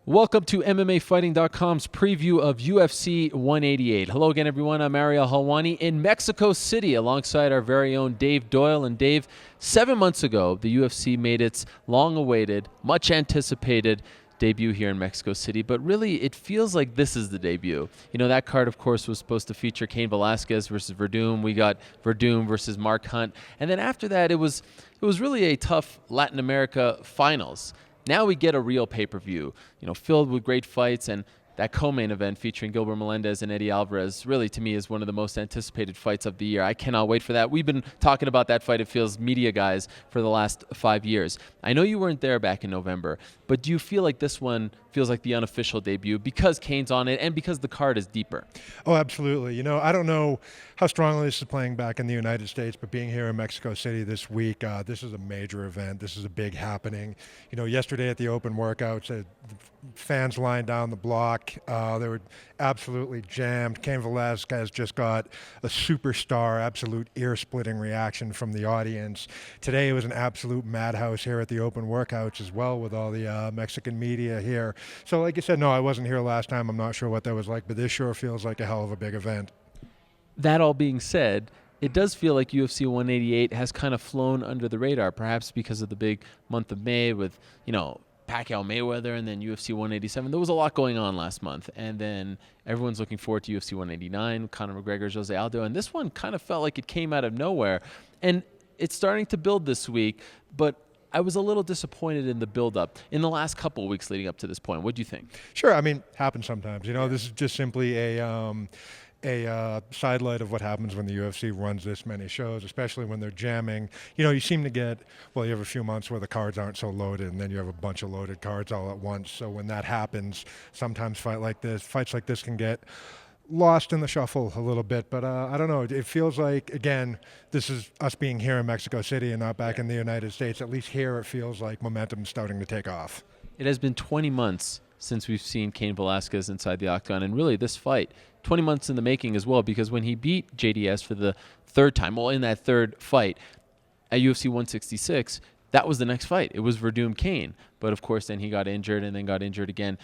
Welcome to MMAfighting.com's preview of UFC 188. Hello again, everyone. I'm Ariel Helwani in Mexico City alongside our very own Dave Doyle. And Dave, 7 months ago, the UFC made its long-awaited, much-anticipated debut here in Mexico City, but really it feels like this is the debut. You know, that card, of course, was supposed to feature Cain Velasquez versus Verdum. We got Verdum versus Marquardt. And then after that, it was really a tough Latin America finals. Now we get a real pay-per-view, filled with great fights, and that co-main event featuring Gilbert Melendez and Eddie Alvarez really, to me, is one of the most anticipated fights of the year. I cannot wait for that. We've been talking about that fight, it feels, media guys, for the last 5 years. I know you weren't there back in November, but do you feel like this one feels like the unofficial debut because Cain's on it and because the card is deeper? Oh, absolutely. I don't know how strongly this is playing back in the United States, but being here in Mexico City this week, this is a major event. This is a big happening. Yesterday at the open workouts, fans lined down the block. They were absolutely jammed. Cain Velasquez just got a superstar, absolute ear-splitting reaction from the audience. Today it was an absolute madhouse here at the open workouts as well, with all the Mexican media here. So like you said, no, I wasn't here last time. I'm not sure what that was like, but this sure feels like a hell of a big event. That all being said, it does feel like UFC 188 has kind of flown under the radar, perhaps because of the big month of May with, Pacquiao Mayweather and then UFC 187. There was a lot going on last month. And then everyone's looking forward to UFC 189, Conor McGregor, Jose Aldo. And this one kind of felt like it came out of nowhere. And it's starting to build this week, but I was a little disappointed in the build-up in the last couple of weeks leading up to this point. What do you think? Sure. Happens sometimes. This is just simply a sidelight of what happens when the UFC runs this many shows, especially when they're jamming. You seem to get, you have a few months where the cards aren't so loaded, and then you have a bunch of loaded cards all at once. So when that happens, sometimes fights like this can get lost in the shuffle a little bit. But I don't know. It feels like, again, this is us being here in Mexico City and not back in the United States. At least here it feels like momentum's starting to take off. It has been 20 months since we've seen Cain Velasquez inside the octagon. And really, this fight, 20 months in the making as well, because when he beat JDS for the third time, in that third fight at UFC 166, that was the next fight. It was Verdum Cain. But of course, then he got injured and then got injured again.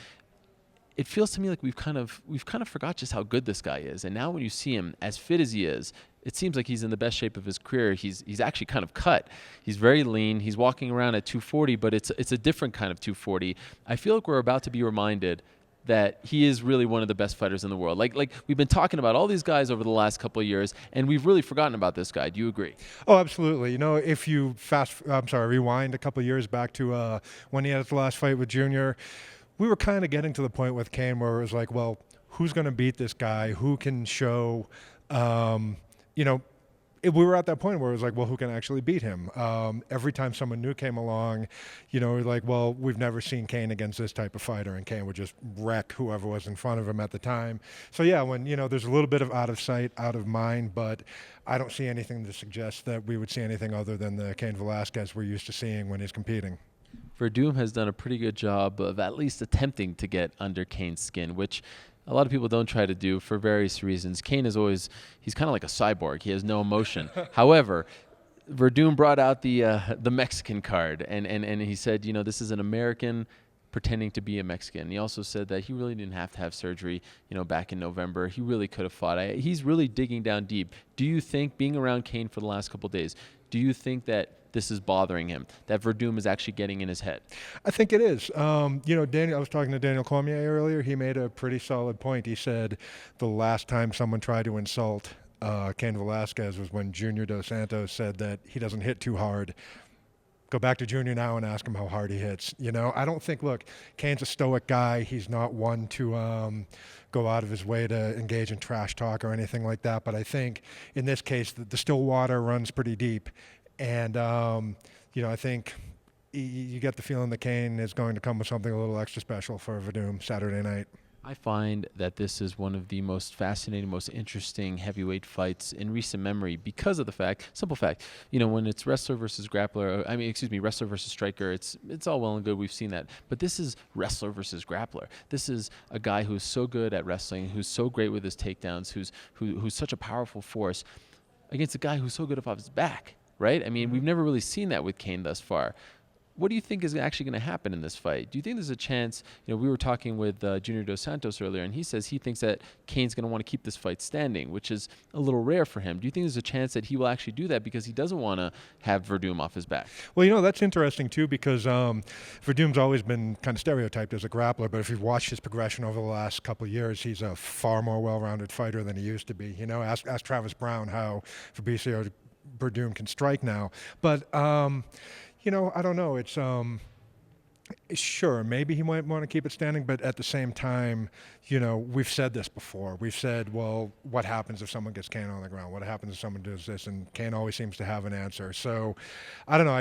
It feels to me like we've kind of forgot just how good this guy is. And now when you see him as fit as he is, it seems like he's in the best shape of his career. He's actually kind of cut. He's very lean. He's walking around at 240, but it's a different kind of 240. I feel like we're about to be reminded that he is really one of the best fighters in the world. Like we've been talking about all these guys over the last couple of years, and we've really forgotten about this guy. Do you agree? Oh, absolutely. If you rewind a couple of years back to when he had his last fight with Junior, we were kind of getting to the point with Cain where it was like, well, who's going to beat this guy? Who can show, we were at that point where it was like, well, who can actually beat him? Every time someone new came along, we're like, well, we've never seen Cain against this type of fighter, and Cain would just wreck whoever was in front of him at the time. So yeah, when, there's a little bit of out of sight, out of mind, but I don't see anything to suggest that we would see anything other than the Cain Velasquez we're used to seeing when he's competing. Verdum has done a pretty good job of at least attempting to get under Cain's skin, which a lot of people don't try to do for various reasons. Cain is he's kind of like a cyborg. He has no emotion. However, Verdum brought out the Mexican card, and he said, this is an American pretending to be a Mexican. He also said that he really didn't have to have surgery, back in November. He really could have fought. He's really digging down deep. Do you think, being around Cain for the last couple of days, do you think that this is bothering him, that Verdum is actually getting in his head? I think it is. Daniel, I was talking to Daniel Cormier earlier. He made a pretty solid point. He said the last time someone tried to insult Cain Velasquez was when Junior Dos Santos said that he doesn't hit too hard. Go back to Junior now and ask him how hard he hits. I don't think, look, Cain's a stoic guy. He's not one to go out of his way to engage in trash talk or anything like that. But I think in this case, the still water runs pretty deep. And, I think you get the feeling that Cain is going to come with something a little extra special for Verdum Saturday night. I find that this is one of the most fascinating, most interesting heavyweight fights in recent memory because of the simple fact, when it's wrestler versus grappler, wrestler versus striker, it's all well and good. We've seen that. But this is wrestler versus grappler. This is a guy who's so good at wrestling, who's so great with his takedowns, who's such a powerful force against a guy who's so good off his back, right? We've never really seen that with Cain thus far. what do you think is actually going to happen in this fight? Do you think there's a chance? We were talking with Junior Dos Santos earlier, and he says he thinks that Cain's going to want to keep this fight standing, which is a little rare for him. Do you think there's a chance that he will actually do that because he doesn't want to have Verdum off his back? Well, that's interesting too, because Verdum's always been kind of stereotyped as a grappler, but if you've watched his progression over the last couple of years, he's a far more well-rounded fighter than he used to be. Ask Travis Brown how Fabricio Verdum can strike now, but I don't know. It's sure, maybe he might want to keep it standing, but at the same time, we've said this before. We've said, well, what happens if someone gets Cain on the ground? What happens if someone does this? And Cain always seems to have an answer. So, I don't know.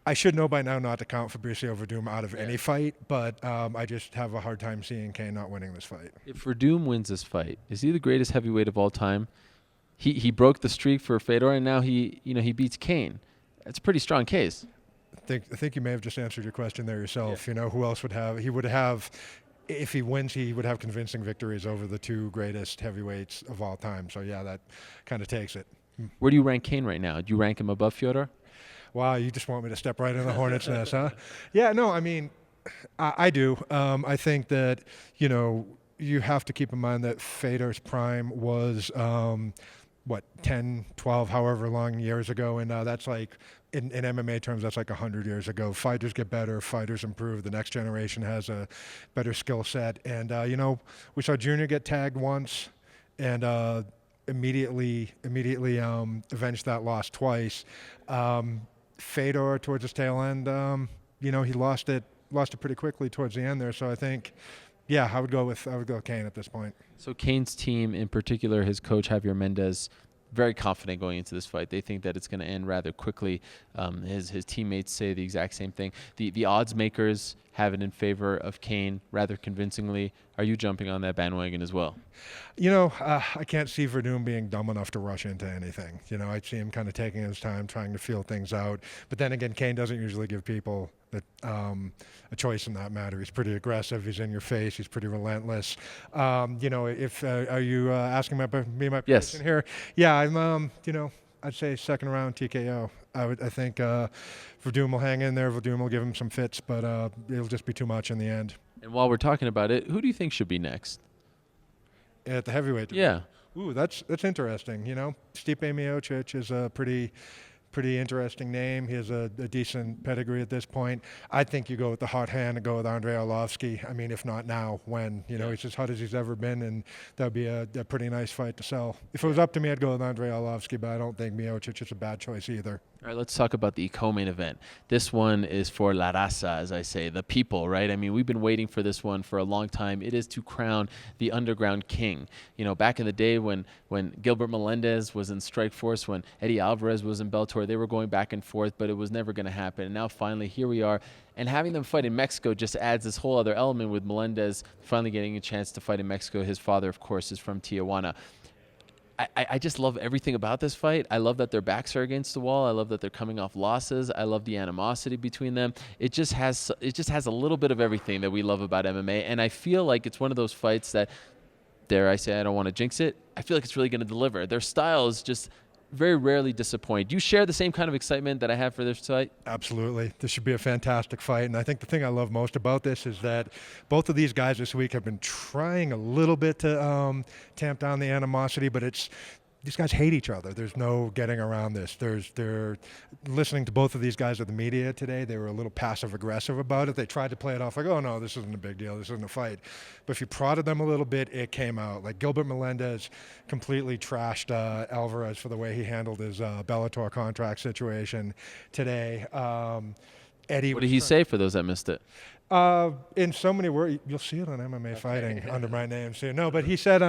I should know by now not to count Fabricio Verdum out of any fight, but I just have a hard time seeing Cain not winning this fight. If Verdum wins this fight, is he the greatest heavyweight of all time? He broke the streak for Fedor, and now he beats Cain. That's a pretty strong case. I think you may have just answered your question there yourself. Yeah. Who else would have? He would have, if he wins, he would have convincing victories over the two greatest heavyweights of all time. So yeah, that kind of takes it. Where do you rank Cain right now? Do you rank him above Fedor? Wow, you just want me to step right in the hornet's nest, huh? Yeah, no, I mean, I do. I think that you have to keep in mind that Fedor's prime was 10, 12, however long years ago, and that's like, in MMA terms, that's like 100 years ago. Fighters get better, fighters improve, the next generation has a better skill set, and we saw Junior get tagged once, and immediately avenged that loss twice. Fedor, towards his tail end, he lost it pretty quickly towards the end there, so I think, yeah, I would go with Cain at this point. So Cain's team, in particular, his coach Javier Melendez, very confident going into this fight. They think that it's going to end rather quickly. His teammates say the exact same thing. The odds makers have it in favor of Cain rather convincingly. Are you jumping on that bandwagon as well? I can't see Verdum being dumb enough to rush into anything. I see him kind of taking his time, trying to feel things out. But then again, Cain doesn't usually give people a choice in that matter. He's pretty aggressive. He's in your face. He's pretty relentless. If are you asking me my prediction here? Yeah, I'm. I'd say second round TKO. I think Verdum will hang in there. Verdum will give him some fits, but it'll just be too much in the end. And while we're talking about it, who do you think should be next? At the heavyweight division? Yeah. Ooh, that's interesting. Stipe Miocic is a pretty interesting name. He has a decent pedigree at this point. I think you go with the hot hand and go with Andrei Arlovski. I mean, if not now, when? He's as hot as he's ever been, and that would be a pretty nice fight to sell. If it was up to me, I'd go with Andrei Arlovski, but I don't think Miocic is a bad choice either. All right, let's talk about the co-main event. This one is for La Raza, as I say, the people, right? I mean, we've been waiting for this one for a long time. It is to crown the underground king. Back in the day when Gilbert Melendez was in Strikeforce, when Eddie Alvarez was in Bellator, they were going back and forth, but it was never going to happen. And now finally, here we are. And having them fight in Mexico just adds this whole other element with Melendez finally getting a chance to fight in Mexico. His father, of course, is from Tijuana. I just love everything about this fight. I love that their backs are against the wall. I love that they're coming off losses. I love the animosity between them. It just has a little bit of everything that we love about MMA. And I feel like it's one of those fights that, dare I say, I don't want to jinx it, I feel like it's really going to deliver. Their styles just very rarely disappoint. Do you share the same kind of excitement that I have for this fight? Absolutely. This should be a fantastic fight. And I think the thing I love most about this is that both of these guys this week have been trying a little bit to tamp down the animosity, but these guys hate each other. There's no getting around this. They're listening to both of these guys at the media today. They were a little passive aggressive about it. They tried to play it off like, oh no, this isn't a big deal. This isn't a fight. But if you prodded them a little bit, it came out. Like Gilbert Melendez completely trashed Alvarez for the way he handled his Bellator contract situation today. Eddie. What did he say for those that missed it? In so many words, you'll see it on MMA Fighting under my name soon. No, but he said,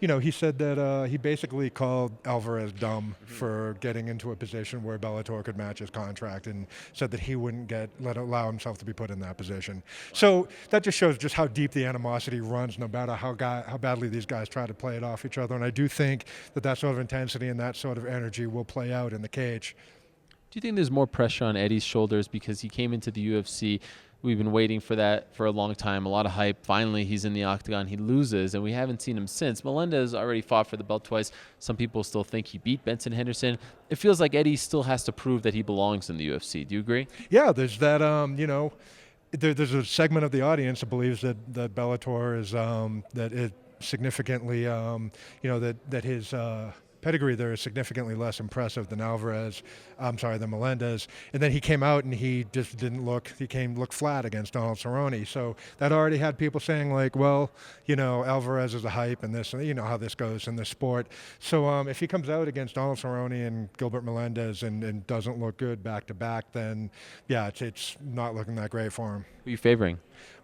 he said that he basically called Alvarez dumb for getting into a position where Bellator could match his contract, and said that he wouldn't allow himself to be put in that position. So that just shows just how deep the animosity runs, no matter how badly these guys try to play it off each other. And I do think that sort of intensity and that sort of energy will play out in the cage. Do you think there's more pressure on Eddie's shoulders because he came into the UFC We've been waiting for that for a long time. A lot of hype. Finally, he's in the octagon. He loses, and we haven't seen him since. Melendez already fought for the belt twice. Some people still think he beat Benson Henderson. It feels like Eddie still has to prove that he belongs in the UFC. Do you agree? Yeah, there's that. There's a segment of the audience that believes that Bellator is that it significantly, that his pedigree there is significantly less impressive than than Melendez. And then he came out and he just didn't look, looked flat against Donald Cerrone. So that already had people saying like, well, Alvarez is a hype and this, and you know how this goes in this sport. So if he comes out against Donald Cerrone and Gilbert Melendez and doesn't look good back to back, then yeah, it's not looking that great for him. Who are you favoring?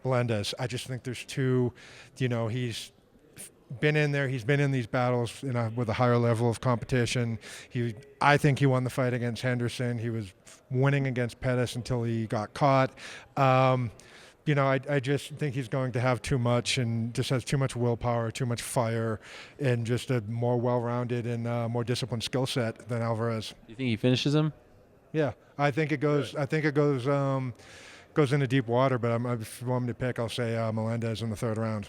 Melendez. I just think there's two, he's been in there. He's been in these battles with a higher level of competition. I think he won the fight against Henderson. He was winning against Pettis until he got caught. I just think he's going to have too much and just has too much willpower, too much fire, and just a more well-rounded and more disciplined skill set than Alvarez. You think he finishes him? Yeah, I think it goes. I think it goes into deep water. But if you want me to pick, I'll say Melendez in the third round.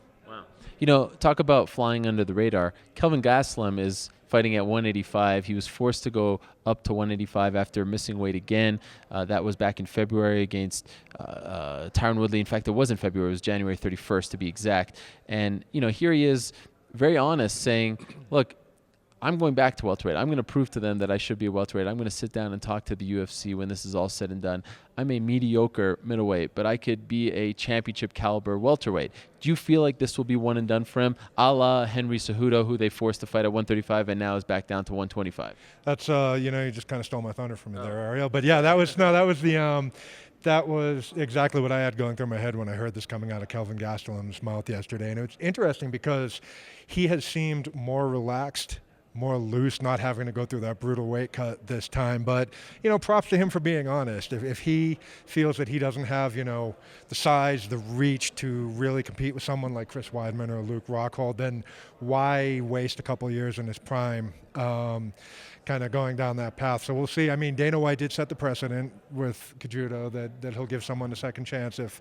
Talk about flying under the radar. Kelvin Gastelum is fighting at 185. He was forced to go up to 185 after missing weight again. That was back in February against Tyron Woodley. In fact, it wasn't February. It was January 31st to be exact. And, here he is very honest saying, look, I'm going back to welterweight. I'm going to prove to them that I should be a welterweight. I'm going to sit down and talk to the UFC when this is all said and done. I'm a mediocre middleweight, but I could be a championship caliber welterweight. Do you feel like this will be one and done for him, a la Henry Cejudo, who they forced to fight at 135 and now is back down to 125? That's you just kind of stole my thunder from me there, Ariel. But yeah, that was exactly what I had going through my head when I heard this coming out of Kelvin Gastelum's mouth yesterday. And it's interesting because he has seemed more relaxed, more loose, not having to go through that brutal weight cut this time. But, props to him for being honest. If he feels that he doesn't have, the size, the reach to really compete with someone like Chris Weidman or Luke Rockhold, then why waste a couple of years in his prime kind of going down that path? So we'll see. I mean, Dana White did set the precedent with Cejudo that he'll give someone a second chance if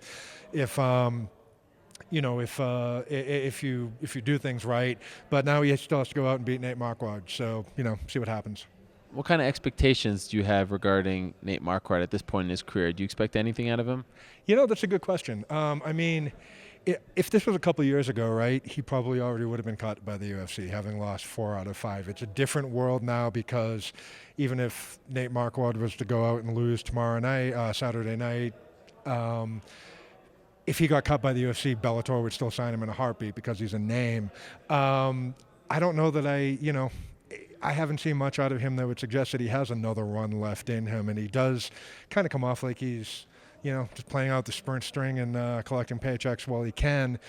you do things right. But now he still has to go out and beat Nate Marquardt. So, see what happens. What kind of expectations do you have regarding Nate Marquardt at this point in his career? Do you expect anything out of him? That's a good question. If this was a couple of years ago, right, he probably already would have been cut by the UFC, having lost 4 out of 5. It's a different world now because even if Nate Marquardt was to go out and lose Saturday night, if he got cut by the UFC, Bellator would still sign him in a heartbeat because he's a name. I don't know that I haven't seen much out of him that would suggest that he has another run left in him, and he does kind of come off like he's, just playing out the sprint string and collecting paychecks while he can.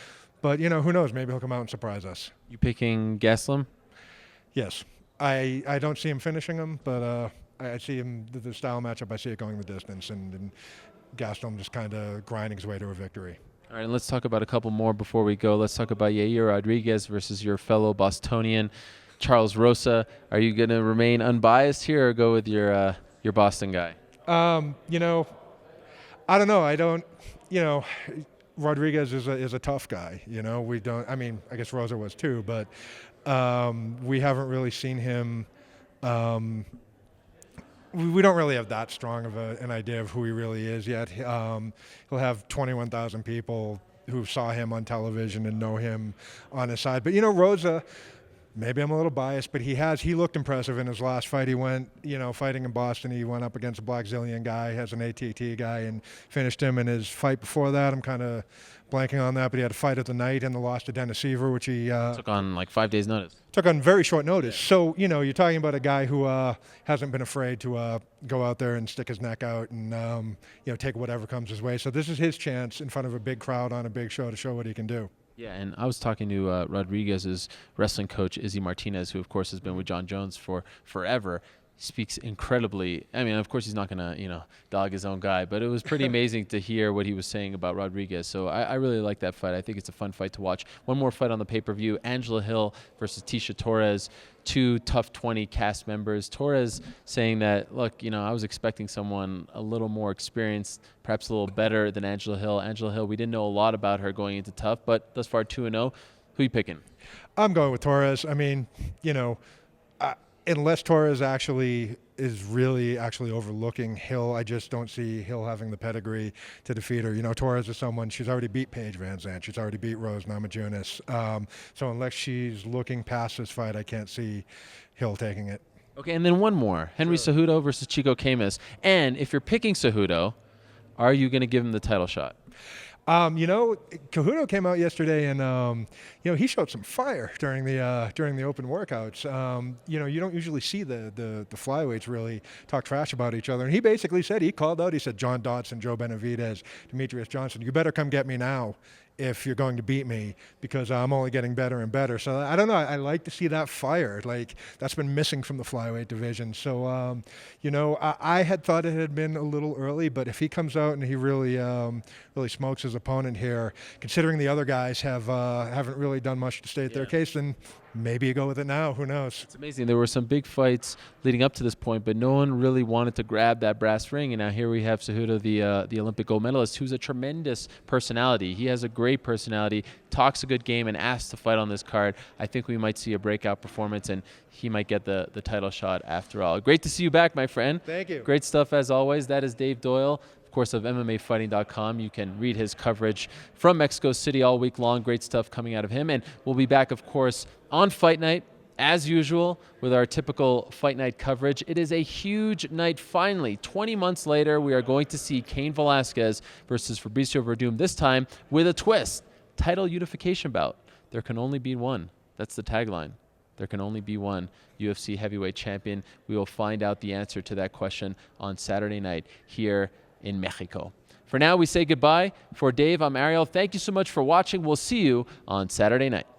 But, who knows? Maybe he'll come out and surprise us. You picking Gastelum? Yes. I don't see him finishing him, but I see him, the style matchup, I see it going the distance, and Gastelum just kind of grinding his way to a victory. All right, and let's talk about a couple more before we go. Let's talk about Yair Rodriguez versus your fellow Bostonian, Charles Rosa. Are you going to remain unbiased here or go with your Boston guy? I don't know. Rodriguez is a tough guy. We don't. I mean, I guess Rosa was too, but we haven't really seen him. We don't really have that strong of an idea of who he really is yet. He'll have 21,000 people who saw him on television and know him on his side. But, Rosa, maybe I'm a little biased, but he looked impressive in his last fight. He went, fighting in Boston. He went up against a Blackzilian guy, has an ATT guy, and finished him in his fight before that. I'm kind of blanking on that, but he had a fight of the night and the loss to Dennis Seaver, which he took on like 5 days' notice. Took on very short notice. So, you're talking about a guy who hasn't been afraid to go out there and stick his neck out and, take whatever comes his way. So this is his chance in front of a big crowd on a big show to show what he can do. Yeah, and I was talking to Rodriguez's wrestling coach, Izzy Martinez, who, of course, has been with John Jones for forever. speaks incredibly. I mean, of course, he's not going to, dog his own guy, but it was pretty amazing to hear what he was saying about Rodriguez. So I really like that fight. I think it's a fun fight to watch. One more fight on the pay-per-view, Angela Hill versus Tisha Torres, two Tough 20 cast members. Torres saying that, look, I was expecting someone a little more experienced, perhaps a little better than Angela Hill. Angela Hill, we didn't know a lot about her going into Tough, but thus far 2-0. Who you picking? I'm going with Torres. I mean, unless Torres is really overlooking Hill, I just don't see Hill having the pedigree to defeat her. Torres is someone, she's already beat Paige Van Zandt. She's already beat Rose Namajunas. So unless she's looking past this fight, I can't see Hill taking it. Okay, and then one more. Henry Cejudo versus Chico Camus. And if you're picking Cejudo, are you going to give him the title shot? Cejudo came out yesterday and, he showed some fire during the open workouts. You don't usually see the flyweights really talk trash about each other. And he basically said, he called out, he said, John Dodson, Joe Benavidez, Demetrius Johnson, you better come get me now if you're going to beat me, because I'm only getting better and better. So I don't know. I like to see that fire. Like, that's been missing from the flyweight division. So, I had thought it had been a little early, but if he comes out and he really smokes his opponent here, considering the other guys haven't really done much to state their case, then maybe you go with it now. Who knows? It's amazing. There were some big fights leading up to this point, but no one really wanted to grab that brass ring. And now here we have Cejudo, the Olympic gold medalist, who's a tremendous personality. He has a great personality, talks a good game, and asks to fight on this card. I think we might see a breakout performance, and he might get the title shot after all. Great to see you back, my friend. Thank you. Great stuff as always. That is Dave Doyle, of course, of MMAfighting.com. You can read his coverage from Mexico City all week long. Great stuff coming out of him. And we'll be back, of course, on Fight Night, as usual, with our typical Fight Night coverage. It is a huge night, finally. 20 months later, we are going to see Cain Velasquez versus Fabricio Verdum, this time with a twist. Title unification bout. There can only be one. That's the tagline. There can only be one UFC heavyweight champion. We will find out the answer to that question on Saturday night here in Mexico. For now, we say goodbye. For Dave, I'm Ariel. Thank you so much for watching. We'll see you on Saturday night.